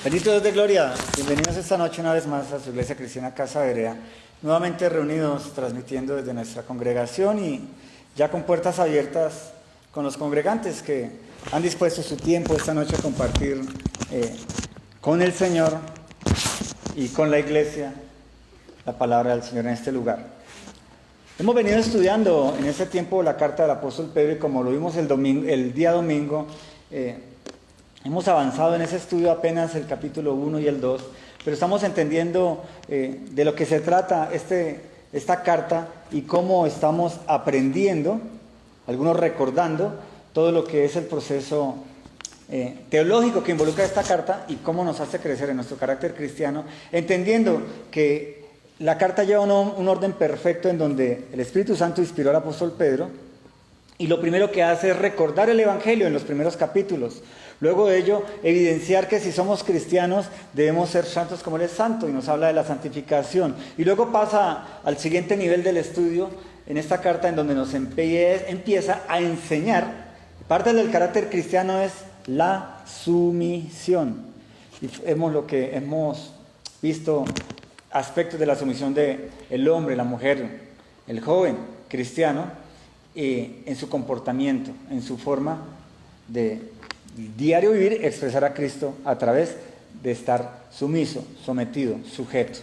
Bendito Dios de gloria, bienvenidos esta noche una vez más a su Iglesia Cristiana Casa Berea, nuevamente reunidos transmitiendo desde nuestra congregación y ya con puertas abiertas con los congregantes que han dispuesto su tiempo esta noche a compartir con el Señor y con la Iglesia la palabra del Señor en este lugar. Hemos venido estudiando en este tiempo la carta del apóstol Pedro y como lo vimos el día domingo, hemos avanzado en ese estudio apenas el capítulo 1 y el 2, pero estamos entendiendo de lo que se trata esta carta y cómo estamos aprendiendo, algunos recordando, todo lo que es el proceso teológico que involucra esta carta y cómo nos hace crecer en nuestro carácter cristiano, entendiendo que la carta lleva un orden perfecto en donde el Espíritu Santo inspiró al apóstol Pedro y lo primero que hace es recordar el Evangelio en los primeros capítulos. Luego de ello, evidenciar que si somos cristianos debemos ser santos como Él es santo y nos habla de la santificación. Y luego pasa al siguiente nivel del estudio en esta carta en donde nos empieza a enseñar. Parte del carácter cristiano es la sumisión. Y hemos visto aspectos de la sumisión del hombre, la mujer, el joven cristiano, en su comportamiento, en su forma de diario vivir, expresar a Cristo a través de estar sumiso, sometido, sujeto.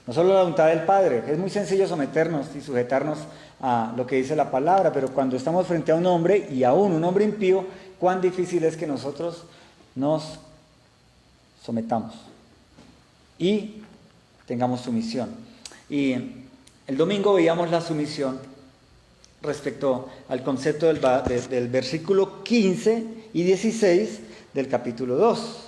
No solo la voluntad del Padre, es muy sencillo someternos y sujetarnos a lo que dice la palabra, pero cuando estamos frente a un hombre y aún un hombre impío, cuán difícil es que nosotros nos sometamos y tengamos sumisión. Y el domingo veíamos la sumisión respecto al concepto del versículo 15 y 16 del capítulo 2.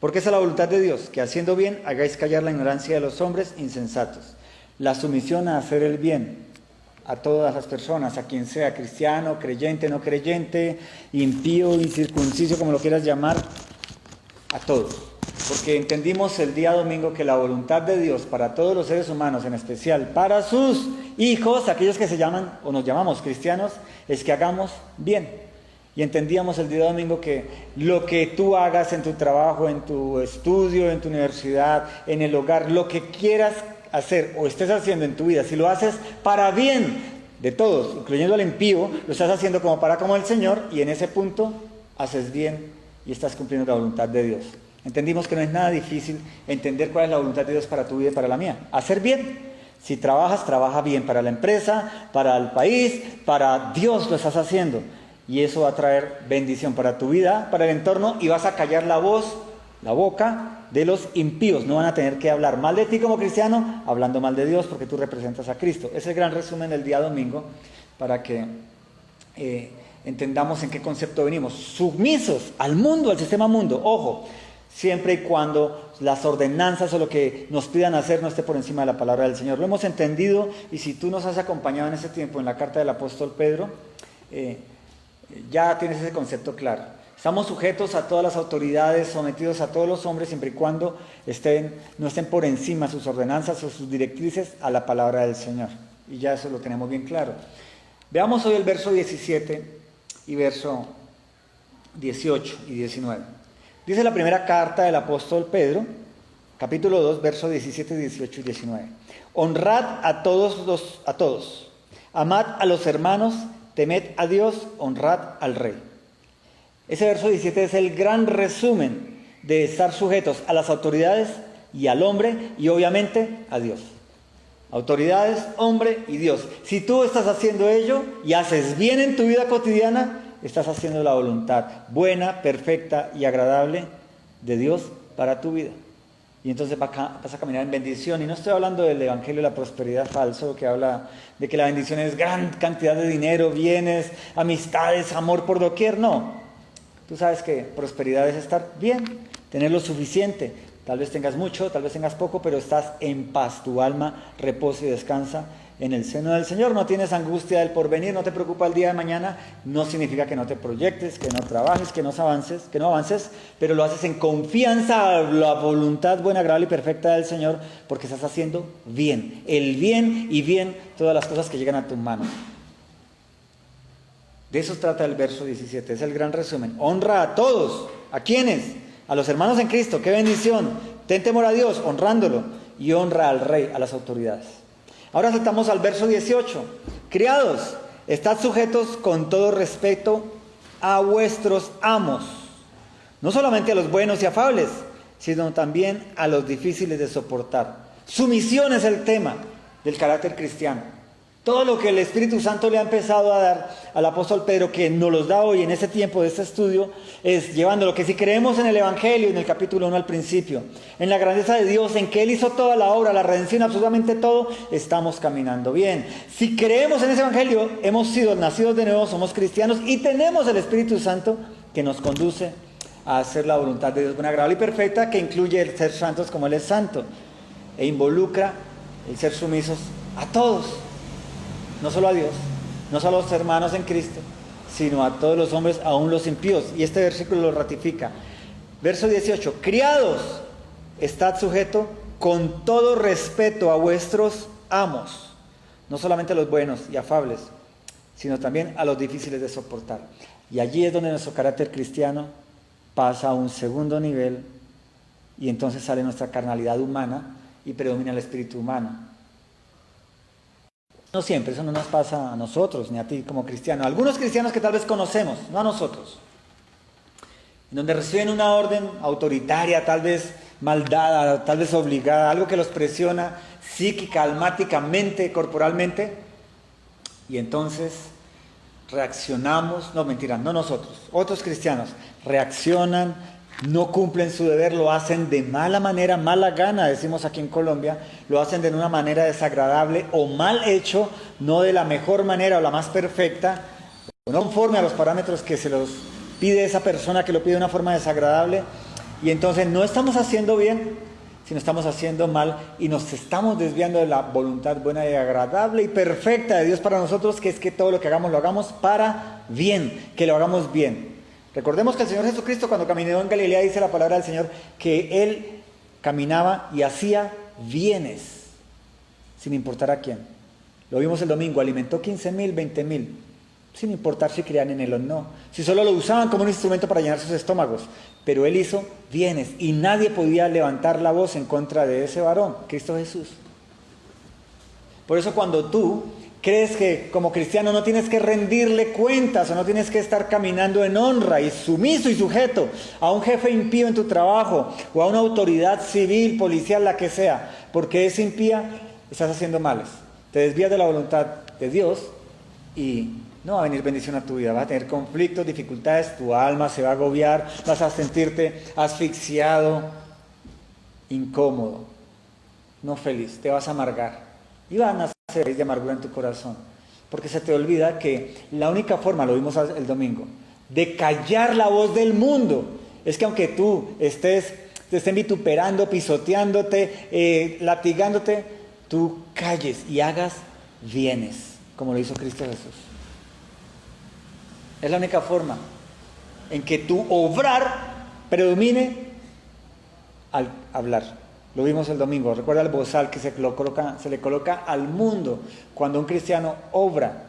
Porque esa es la voluntad de Dios, que haciendo bien hagáis callar la ignorancia de los hombres insensatos. La sumisión a hacer el bien a todas las personas, a quien sea, cristiano, creyente, no creyente, impío, incircunciso, como lo quieras llamar, a todos. Porque entendimos el día domingo que la voluntad de Dios para todos los seres humanos, en especial para sus hijos, aquellos que se llaman o nos llamamos cristianos, es que hagamos bien. Y entendíamos el día domingo que lo que tú hagas en tu trabajo, en tu estudio, en tu universidad, en el hogar, lo que quieras hacer o estés haciendo en tu vida, si lo haces para bien de todos, incluyendo al impío, lo estás haciendo como el Señor y en ese punto haces bien y estás cumpliendo la voluntad de Dios. Entendimos que no es nada difícil entender cuál es la voluntad de Dios para tu vida y para la mía. Hacer bien. Si trabajas, trabaja bien para la empresa, para el país, para Dios lo estás haciendo. Y eso va a traer bendición para tu vida, para el entorno y vas a callar la boca de los impíos. No van a tener que hablar mal de ti como cristiano, hablando mal de Dios porque tú representas a Cristo. Ese es el gran resumen del día domingo para que entendamos en qué concepto venimos. Sumisos al mundo, al sistema mundo. Ojo. Siempre y cuando las ordenanzas o lo que nos pidan hacer no esté por encima de la palabra del Señor. Lo hemos entendido y si tú nos has acompañado en este tiempo en la carta del apóstol Pedro, ya tienes ese concepto claro. Estamos sujetos a todas las autoridades, sometidos a todos los hombres, siempre y cuando no estén por encima sus ordenanzas o sus directrices a la palabra del Señor. Y ya eso lo tenemos bien claro. Veamos hoy el verso 17 y verso 18 y 19. Dice la primera carta del apóstol Pedro, capítulo 2, versos 17, 18 y 19. Honrad a todos. Amad a los hermanos, temed a Dios, honrad al rey. Ese verso 17 es el gran resumen de estar sujetos a las autoridades y al hombre y obviamente a Dios. Autoridades, hombre y Dios. Si tú estás haciendo ello y haces bien en tu vida cotidiana, estás haciendo la voluntad buena, perfecta y agradable de Dios para tu vida. Y entonces vas a caminar en bendición. Y no estoy hablando del evangelio de la prosperidad falso, que habla de que la bendición es gran cantidad de dinero, bienes, amistades, amor por doquier. No. Tú sabes que prosperidad es estar bien, tener lo suficiente. Tal vez tengas mucho, tal vez tengas poco, pero estás en paz. Tu alma reposa y descansa en el seno del Señor. No tienes angustia del porvenir, no te preocupa el día de mañana. No significa que no te proyectes, que no trabajes, que no avances, pero lo haces en confianza a la voluntad buena, agradable y perfecta del Señor, porque estás haciendo bien. El bien y bien todas las cosas que llegan a tu mano. De eso trata el verso 17, es el gran resumen. Honra a todos. ¿A quiénes? A los hermanos en Cristo, qué bendición. Ten temor a Dios, honrándolo, y honra al rey, a las autoridades. Ahora saltamos al verso 18. Criados, estad sujetos con todo respeto a vuestros amos, no solamente a los buenos y afables, sino también a los difíciles de soportar. Sumisión es el tema del carácter cristiano. Todo lo que el Espíritu Santo le ha empezado a dar al apóstol Pedro, que nos los da hoy en este tiempo de este estudio, es llevándolo que si creemos en el Evangelio, en el capítulo 1 al principio, en la grandeza de Dios, en que Él hizo toda la obra, la redención, absolutamente todo, estamos caminando bien. Si creemos en ese Evangelio, hemos sido nacidos de nuevo, somos cristianos y tenemos el Espíritu Santo que nos conduce a hacer la voluntad de Dios buena, agradable y perfecta, que incluye el ser santos como Él es santo, e involucra el ser sumisos a todos. No solo a Dios, no solo a los hermanos en Cristo, sino a todos los hombres, aún los impíos. Y este versículo lo ratifica. Verso 18. Criados, estad sujeto con todo respeto a vuestros amos. No solamente a los buenos y afables, sino también a los difíciles de soportar. Y allí es donde nuestro carácter cristiano pasa a un segundo nivel y entonces sale nuestra carnalidad humana y predomina el espíritu humano. No siempre, eso no nos pasa a nosotros, ni a ti como cristiano. Algunos cristianos que tal vez conocemos, no a nosotros, en donde reciben una orden autoritaria, tal vez mal dada, tal vez obligada, algo que los presiona psíquica, almáticamente, corporalmente, y entonces reaccionamos, no mentira, no nosotros, otros cristianos reaccionan, no cumplen su deber, lo hacen de mala manera, mala gana, decimos aquí en Colombia, lo hacen de una manera desagradable o mal hecho, no de la mejor manera o la más perfecta, no conforme a los parámetros que se los pide esa persona que lo pide de una forma desagradable, y entonces no estamos haciendo bien, sino estamos haciendo mal y nos estamos desviando de la voluntad buena y agradable y perfecta de Dios para nosotros, que es que todo lo que hagamos lo hagamos para bien, que lo hagamos bien. Recordemos que el Señor Jesucristo, cuando caminó en Galilea, dice la palabra del Señor, que Él caminaba y hacía bienes, sin importar a quién. Lo vimos el domingo, alimentó 15,000, 20,000, sin importar si creían en Él o no. Si solo lo usaban como un instrumento para llenar sus estómagos. Pero Él hizo bienes y nadie podía levantar la voz en contra de ese varón, Cristo Jesús. Por eso cuando tú crees que como cristiano no tienes que rendirle cuentas o no tienes que estar caminando en honra y sumiso y sujeto a un jefe impío en tu trabajo o a una autoridad civil, policial, la que sea, porque es impía, estás haciendo males. Te desvías de la voluntad de Dios y no va a venir bendición a tu vida. Vas a tener conflictos, dificultades, tu alma se va a agobiar, vas a sentirte asfixiado, incómodo, no feliz, te vas a amargar. Y van a nacer raíz de amargura en tu corazón, porque se te olvida que la única forma, lo vimos el domingo, de callar la voz del mundo, es que aunque tú te estén vituperando, pisoteándote, latigándote, tú calles y hagas bienes, como lo hizo Cristo Jesús. Es la única forma en que tu obrar predomine al hablar. Lo vimos el domingo. Recuerda el bozal que se le coloca al mundo cuando un cristiano obra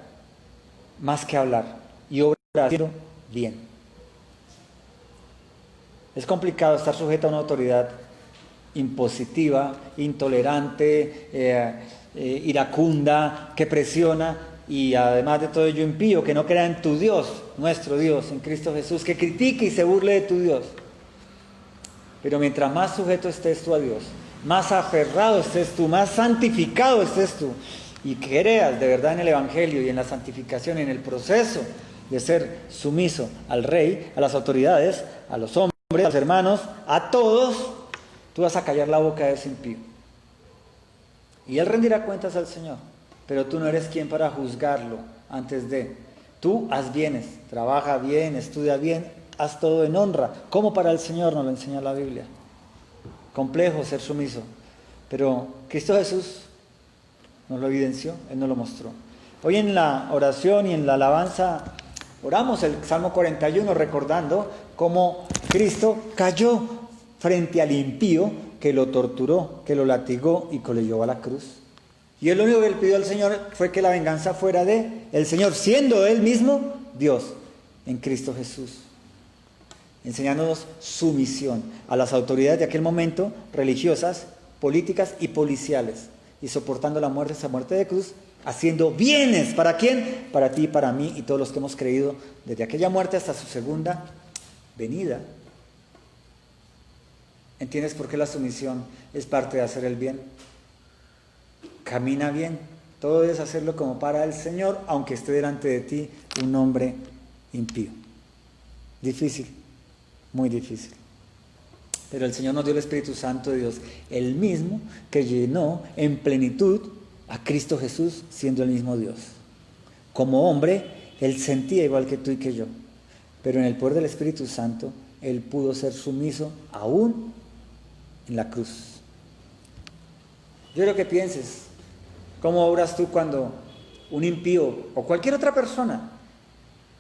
más que hablar y obra haciendo bien. Es complicado estar sujeto a una autoridad impositiva, intolerante, iracunda, que presiona y además de todo ello impío, que no crea en tu Dios, nuestro Dios, en Cristo Jesús, que critique y se burle de tu Dios. Pero mientras más sujeto estés tú a Dios, más aferrado estés tú, más santificado estés tú, y creas de verdad en el Evangelio y en la santificación, en el proceso de ser sumiso al Rey, a las autoridades, a los hombres, a los hermanos, a todos, tú vas a callar la boca de ese impío. Y él rendirá cuentas al Señor, pero tú no eres quien para juzgarlo antes de. Tú haz bienes, trabaja bien, estudia bien, haz todo en honra, como para el Señor nos lo enseña la Biblia. Complejo ser sumiso, pero Cristo Jesús nos lo evidenció, Él nos lo mostró. Hoy en la oración y en la alabanza oramos el Salmo 41 recordando cómo Cristo cayó frente al impío que lo torturó, que lo latigó y que lo llevó a la cruz. Y él lo único que le pidió al Señor fue que la venganza fuera de el Señor, siendo Él mismo Dios en Cristo Jesús. enseñándonos sumisión a las autoridades de aquel momento, religiosas, políticas y policiales, y soportando la muerte, esa muerte de cruz, haciendo bienes. ¿Para quién? Para ti, para mí y todos los que hemos creído desde aquella muerte hasta su segunda venida. ¿Entiendes por qué la sumisión es parte de hacer el bien? Camina bien. Todo debes hacerlo como para el Señor, aunque esté delante de ti un hombre impío. Difícil, muy difícil. Pero el Señor nos dio el Espíritu Santo de Dios, el mismo que llenó en plenitud a Cristo Jesús, siendo el mismo Dios. Como hombre, Él sentía igual que tú y que yo. Pero en el poder del Espíritu Santo, Él pudo ser sumiso aún en la cruz. Yo quiero que pienses, ¿cómo obras tú cuando un impío o cualquier otra persona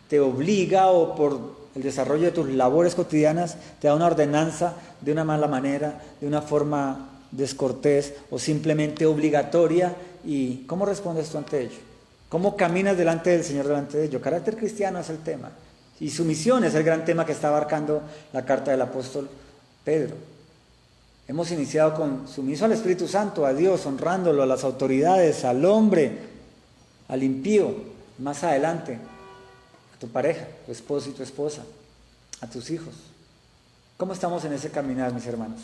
te obliga o por el desarrollo de tus labores cotidianas te da una ordenanza de una mala manera, de una forma descortés o simplemente obligatoria? ¿Y cómo respondes tú ante ello? ¿Cómo caminas delante del Señor delante de ello? Carácter cristiano es el tema. Y sumisión es el gran tema que está abarcando la carta del apóstol Pedro. Hemos iniciado con sumiso al Espíritu Santo, a Dios, honrándolo, a las autoridades, al hombre, al impío. Más adelante, a tu pareja, tu esposo y tu esposa, a tus hijos. ¿Cómo estamos en ese caminar, mis hermanos?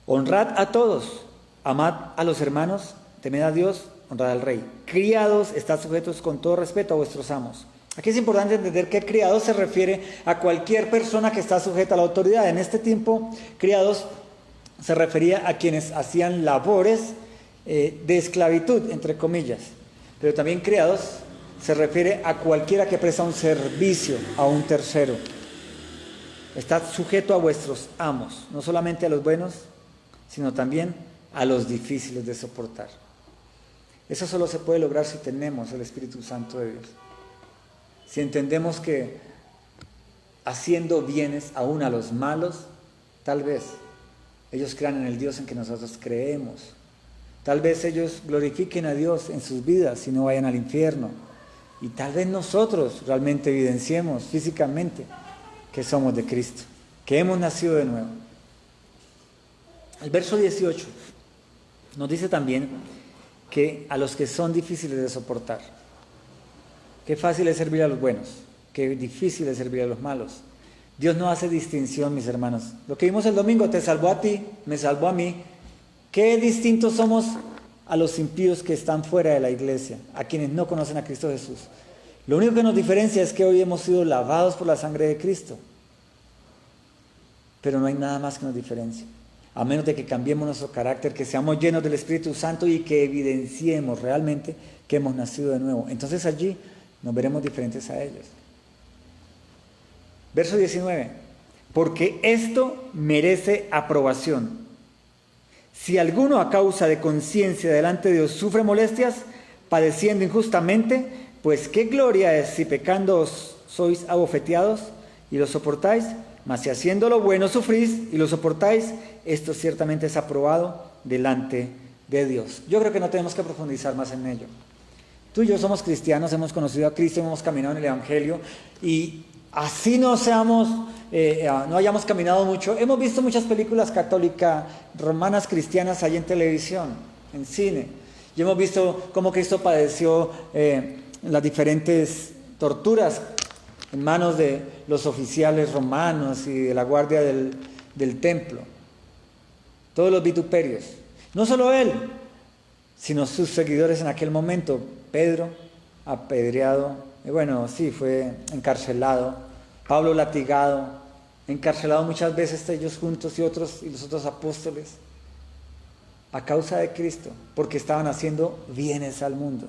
Honrad a todos, amad a los hermanos, temed a Dios, honrad al rey. Criados, estad sujetos con todo respeto a vuestros amos. Aquí es importante entender que criados se refiere a cualquier persona que está sujeta a la autoridad. En este tiempo, criados se refería a quienes hacían labores de esclavitud, entre comillas. Pero también criados se refiere a cualquiera que presta un servicio a un tercero. Estad sujeto a vuestros amos, no solamente a los buenos, sino también a los difíciles de soportar. Eso solo se puede lograr si tenemos el Espíritu Santo de Dios. Si entendemos que haciendo bienes aún a los malos, tal vez ellos crean en el Dios en que nosotros creemos. Tal vez ellos glorifiquen a Dios en sus vidas y no vayan al infierno. Y tal vez nosotros realmente evidenciemos físicamente que somos de Cristo, que hemos nacido de nuevo. El verso 18 nos dice también que a los que son difíciles de soportar. Qué fácil es servir a los buenos, qué difícil es servir a los malos. Dios no hace distinción, mis hermanos. Lo que vimos el domingo, te salvó a ti, me salvó a mí. Qué distintos somos a los impíos que están fuera de la iglesia, a quienes no conocen a Cristo Jesús. Lo único que nos diferencia es que hoy hemos sido lavados por la sangre de Cristo. Pero no hay nada más que nos diferencie. A menos de que cambiemos nuestro carácter, que seamos llenos del Espíritu Santo y que evidenciemos realmente que hemos nacido de nuevo. Entonces allí nos veremos diferentes a ellos. Verso 19. Porque esto merece aprobación. Si alguno a causa de conciencia delante de Dios sufre molestias, padeciendo injustamente, pues qué gloria es si pecando sois abofeteados y lo soportáis, mas si haciendo lo bueno sufrís y lo soportáis, esto ciertamente es aprobado delante de Dios. Yo creo que no tenemos que profundizar más en ello. Tú y yo somos cristianos, hemos conocido a Cristo, hemos caminado en el Evangelio y así no hayamos caminado mucho. Hemos visto muchas películas católicas, romanas, cristianas ahí en televisión, en cine. Y hemos visto cómo Cristo padeció las diferentes torturas en manos de los oficiales romanos y de la guardia del templo. Todos los vituperios. No solo él, sino sus seguidores en aquel momento. Pedro, apedreado, fue encarcelado. Pablo latigado, encarcelado muchas veces ellos juntos y los otros apóstoles, a causa de Cristo, porque estaban haciendo bienes al mundo.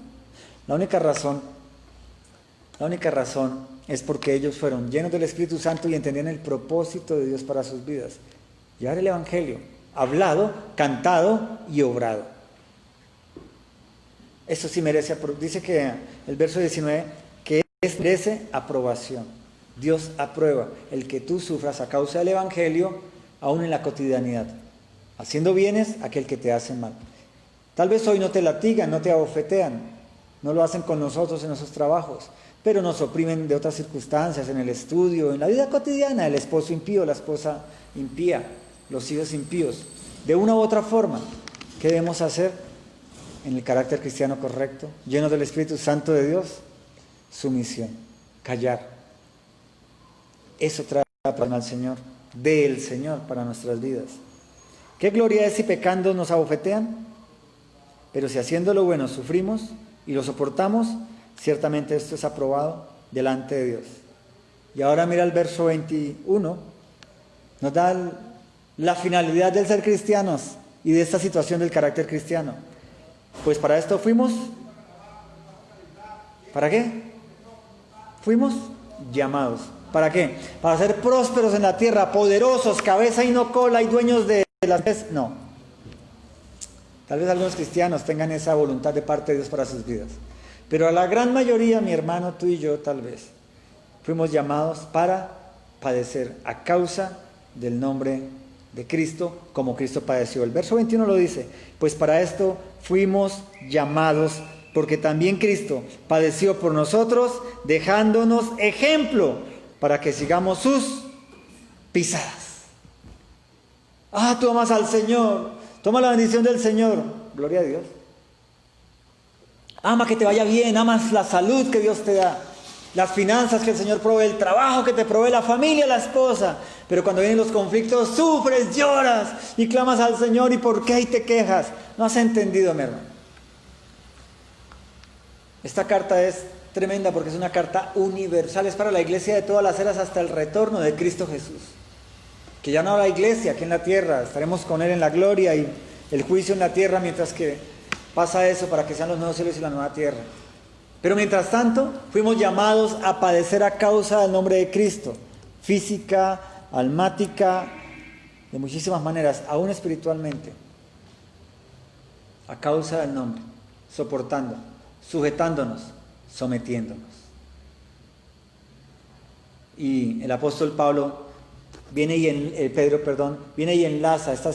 La única razón es porque ellos fueron llenos del Espíritu Santo y entendían el propósito de Dios para sus vidas. Llevar el Evangelio, hablado, cantado y obrado. Eso sí merece, dice que el verso 19, que merece aprobación. Dios aprueba el que tú sufras a causa del Evangelio, aún en la cotidianidad, haciendo bienes a aquel que te hace mal. Tal vez hoy no te latigan, no te abofetean, no lo hacen con nosotros en nuestros trabajos, pero nos oprimen de otras circunstancias, en el estudio, en la vida cotidiana, el esposo impío, la esposa impía, los hijos impíos. De una u otra forma, ¿qué debemos hacer en el carácter cristiano correcto, llenos del Espíritu Santo de Dios? Sumisión, callar. Eso trae la palabra al Señor, del Señor para nuestras vidas. ¿Qué gloria es si pecando nos abofetean? Pero si haciendo lo bueno sufrimos y lo soportamos, ciertamente esto es aprobado delante de Dios. Y ahora mira el verso 21, nos da la finalidad del ser cristianos y de esta situación del carácter cristiano. Pues para esto fuimos, ¿para qué? Fuimos llamados. ¿Para qué? Para ser prósperos en la tierra, poderosos, cabeza y no cola y dueños de las pies. No. Tal vez algunos cristianos tengan esa voluntad de parte de Dios para sus vidas. Pero a la gran mayoría, mi hermano, tú y yo tal vez, fuimos llamados para padecer a causa del nombre de Cristo, como Cristo padeció. El verso 21 lo dice, pues para esto fuimos llamados, porque también Cristo padeció por nosotros, dejándonos ejemplo para que sigamos sus pisadas. Ah, tú amas al Señor, toma la bendición del Señor, gloria a Dios. Ama que te vaya bien, amas la salud que Dios te da, las finanzas que el Señor provee, el trabajo que te provee, la familia, la esposa. Pero cuando vienen los conflictos, sufres, lloras y clamas al Señor. ¿Y por qué? Y te quejas. No has entendido, mi hermano. Esta carta es tremenda porque es una carta universal. Es para la iglesia de todas las eras hasta el retorno de Cristo Jesús. Que ya no habrá iglesia aquí en la tierra. Estaremos con Él en la gloria y el juicio en la tierra mientras que pasa eso para que sean los nuevos cielos y la nueva tierra. Pero mientras tanto, fuimos llamados a padecer a causa del nombre de Cristo. Física, almática, de muchísimas maneras, aún espiritualmente. A causa del nombre, soportando, sujetándonos, sometiéndonos. Y el apóstol Pablo viene y enlaza esta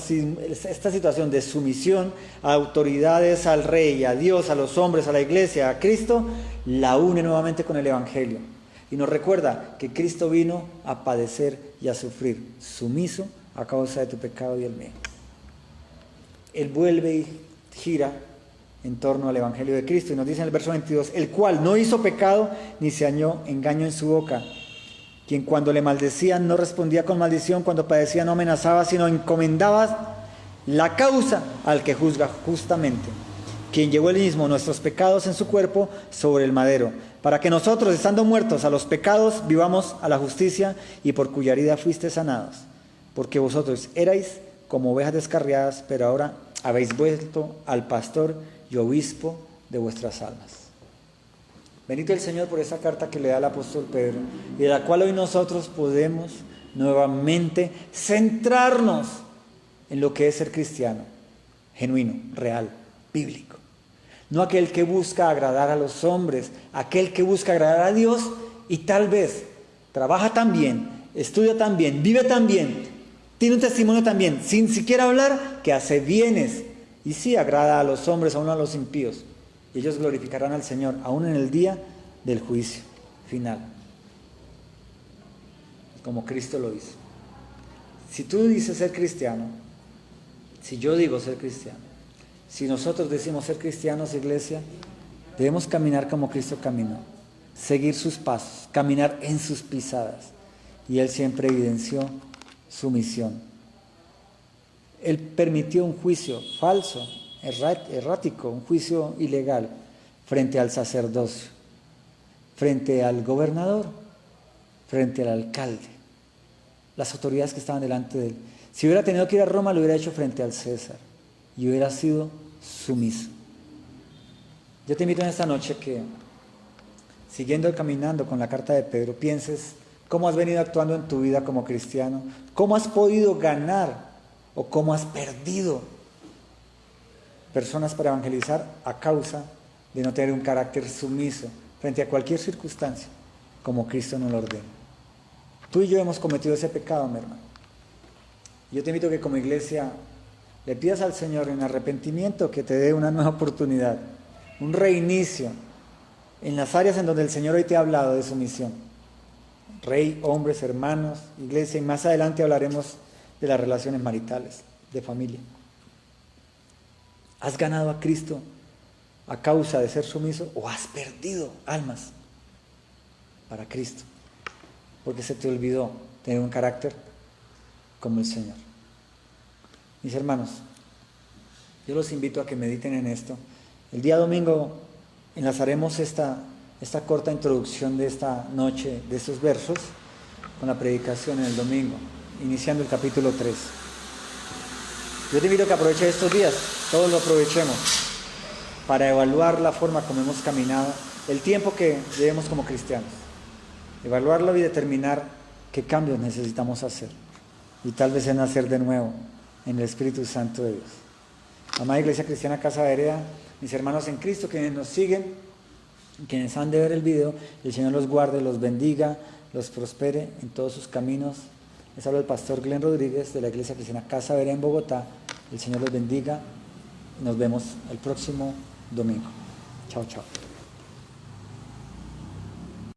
situación de sumisión a autoridades, al rey, a Dios, a los hombres, a la iglesia, a Cristo, la une nuevamente con el Evangelio. Y nos recuerda que Cristo vino a padecer y a sufrir, sumiso a causa de tu pecado y el mío. Él vuelve y gira en torno al Evangelio de Cristo y nos dice en el verso 22, el cual no hizo pecado ni se halló engaño en su boca, quien cuando le maldecían no respondía con maldición, cuando padecía no amenazaba, sino encomendaba la causa al que juzga justamente, quien llevó él mismo nuestros pecados en su cuerpo sobre el madero, para que nosotros, estando muertos a los pecados, vivamos a la justicia, y por cuya herida fuiste sanados, porque vosotros erais como ovejas descarriadas, pero ahora habéis vuelto al pastor y obispo de vuestras almas. Bendito el Señor por esa carta que le da el apóstol Pedro, y de la cual hoy nosotros podemos nuevamente centrarnos en lo que es ser cristiano, genuino, real, bíblico. No aquel que busca agradar a los hombres, aquel que busca agradar a Dios y tal vez trabaja tan bien, estudia tan bien, vive tan bien, tiene un testimonio tan bien, sin siquiera hablar, que hace bienes y sí agrada a los hombres, aún a los impíos. Y ellos glorificarán al Señor, aún en el día del juicio final. Como Cristo lo hizo. Si tú dices ser cristiano, si yo digo ser cristiano, si nosotros decimos ser cristianos, iglesia, debemos caminar como Cristo caminó. Seguir sus pasos, caminar en sus pisadas. Y Él siempre evidenció su misión. Él permitió un juicio falso, errático, un juicio ilegal frente al sacerdocio, frente al gobernador, frente al alcalde, las autoridades que estaban delante de él. Si hubiera tenido que ir a Roma, lo hubiera hecho frente al César y hubiera sido sumiso. Yo te invito en esta noche que, siguiendo caminando con la carta de Pedro, pienses cómo has venido actuando en tu vida como cristiano, cómo has podido ganar o cómo has perdido personas para evangelizar a causa de no tener un carácter sumiso frente a cualquier circunstancia, como Cristo nos lo ordena. Tú y yo hemos cometido ese pecado, mi hermano. Yo te invito a que como iglesia le pidas al Señor en arrepentimiento que te dé una nueva oportunidad, un reinicio, en las áreas en donde el Señor hoy te ha hablado de su misión. Rey, hombres, hermanos, iglesia, y más adelante hablaremos de las relaciones maritales, de familia. ¿Has ganado a Cristo a causa de ser sumiso o has perdido almas para Cristo? Porque se te olvidó tener un carácter como el Señor. Mis hermanos, yo los invito a que mediten en esto. El día domingo enlazaremos esta corta introducción de esta noche, de estos versos, con la predicación en el domingo, iniciando el capítulo 3. Yo te invito a que aproveches estos días, todos lo aprovechemos, para evaluar la forma como hemos caminado, el tiempo que llevemos como cristianos, evaluarlo y determinar qué cambios necesitamos hacer, y tal vez en nacer de nuevo en el Espíritu Santo de Dios. Amada Iglesia Cristiana Casa Berea, mis hermanos en Cristo, quienes nos siguen, quienes han de ver el video, el Señor los guarde, los bendiga, los prospere en todos sus caminos. Les habla el pastor Glenn Rodríguez de la Iglesia Cristiana Casa Berea en Bogotá. El Señor los bendiga. Nos vemos el próximo domingo. Chao, chao.